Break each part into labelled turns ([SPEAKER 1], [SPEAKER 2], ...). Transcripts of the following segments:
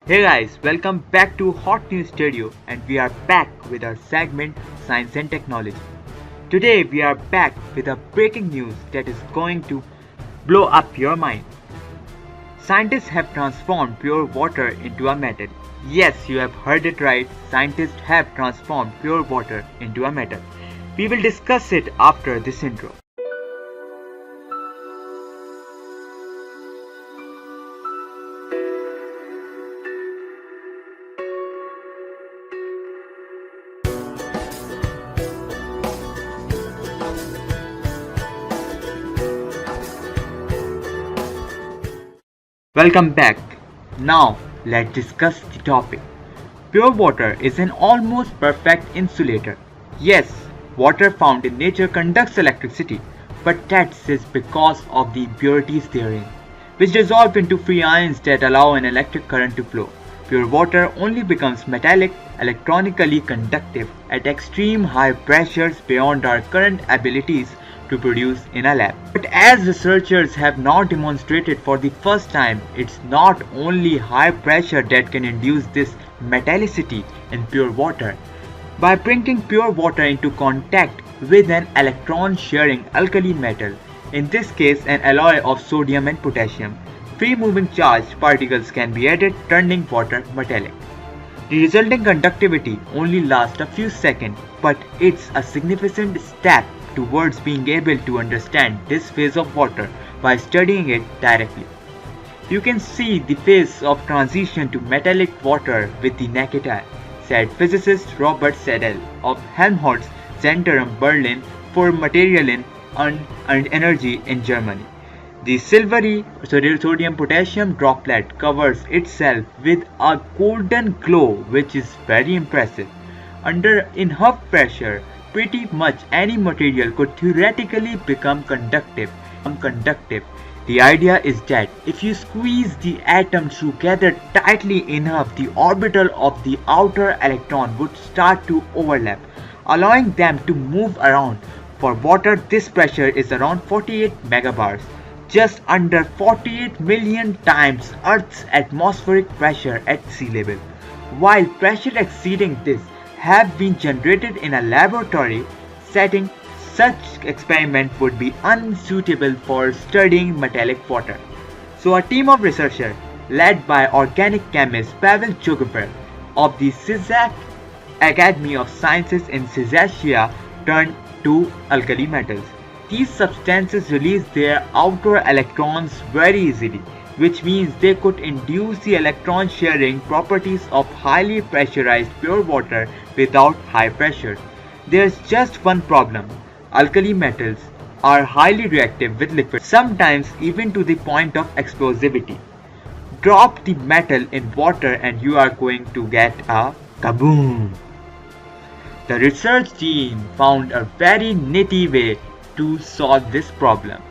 [SPEAKER 1] Hey guys, welcome back to Hot News Studio and we are back with our segment Science and Technology. Today we are back with a breaking news that is going to blow up your mind. Scientists have transformed pure water into a metal. Yes, you have heard it right. Scientists have transformed pure water into a metal. We will discuss it after this intro. Welcome back. Now let's discuss the topic. Pure water is an almost perfect insulator. Yes, water found in nature conducts electricity, but that is because of the impurities therein, which dissolve into free ions that allow an electric current to flow. Pure water only becomes metallic, electronically conductive at extreme high pressures beyond our current abilities to produce in a lab. But as researchers have now demonstrated for the first time, it's not only high pressure that can induce this metallicity in pure water. By bringing pure water into contact with an electron-sharing alkali metal, in this case an alloy of sodium and potassium, free-moving charged particles can be added, turning water metallic. The resulting conductivity only lasts a few seconds, but it's a significant step towards being able to understand this phase of water by studying it directly. You can see the phase of transition to metallic water with the naked eye, said physicist Robert Seidel of Helmholtz Zentrum Berlin for Materialien and Energy in Germany. The silvery sodium potassium droplet covers itself with a golden glow, which is very impressive. Under enough pressure, pretty much any material could theoretically become conductive. The idea is that if you squeeze the atoms together tightly enough, the orbital of the outer electron would start to overlap, allowing them to move around. For water, this pressure is around 48 megabars, just under 48 million times Earth's atmospheric pressure at sea level. While pressure exceeding this have been generated in a laboratory setting, such experiment would be unsuitable for studying metallic water. So a team of researchers led by organic chemist Pavel Chugaev of the Czech Academy of Sciences in Czechia turned to alkali metals. These substances release their outer electrons very easily, which means they could induce the electron sharing properties of highly pressurized pure water without high pressure. There's just one problem. Alkali metals are highly reactive with liquids, sometimes even to the point of explosivity. Drop the metal in water and you are going to get a kaboom. The research team found a very nifty way to solve this problem.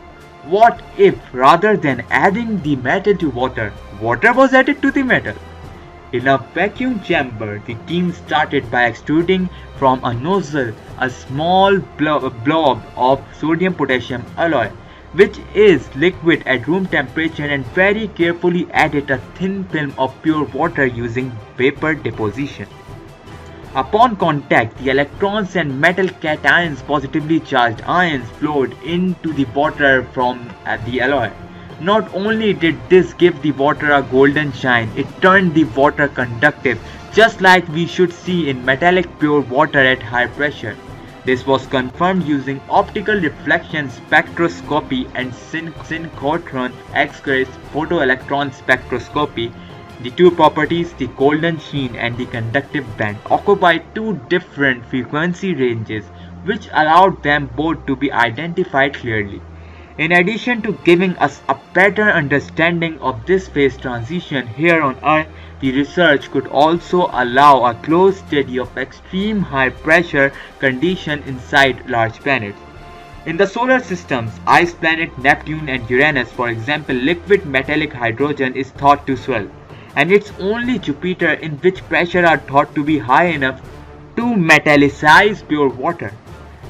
[SPEAKER 1] What if rather than adding the metal to water, water was added to the metal? In a vacuum chamber, the team started by extruding from a nozzle a small blob of sodium potassium alloy, which is liquid at room temperature, and very carefully added a thin film of pure water using vapor deposition. Upon contact, the electrons and metal cations, positively charged ions, flowed into the water from the alloy. Not only did this give the water a golden shine, it turned the water conductive, just like we should see in metallic pure water at high pressure. This was confirmed using optical reflection spectroscopy and synchrotron X-ray photoelectron spectroscopy. The two properties, the golden sheen and the conductive band, occupy two different frequency ranges, which allowed them both to be identified clearly. In addition to giving us a better understanding of this phase transition here on Earth, the research could also allow a close study of extreme high pressure conditions inside large planets. In the solar systems, ice planet Neptune and Uranus, for example, liquid metallic hydrogen is thought to swell, and it's only Jupiter in which pressure are thought to be high enough to metallicize pure water.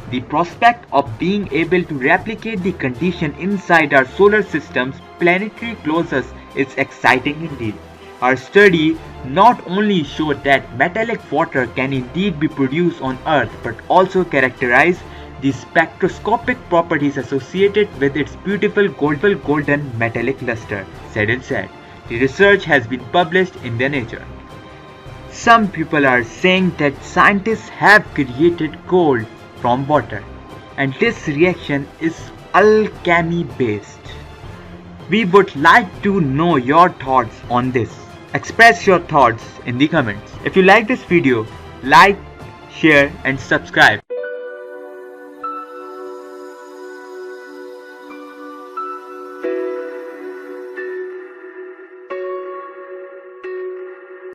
[SPEAKER 1] The prospect of being able to replicate the condition inside our solar system's planetary closest is exciting indeed. Our study not only show that metallic water can indeed be produced on Earth but also characterize the spectroscopic properties associated with its beautiful golden metallic luster. Said and said. The research has been published in the Nature. Some people are saying that scientists have created gold from water, and this reaction is alchemy based. We would like to know your thoughts on this. Express your thoughts in the comments. If you like this video, like, share and subscribe.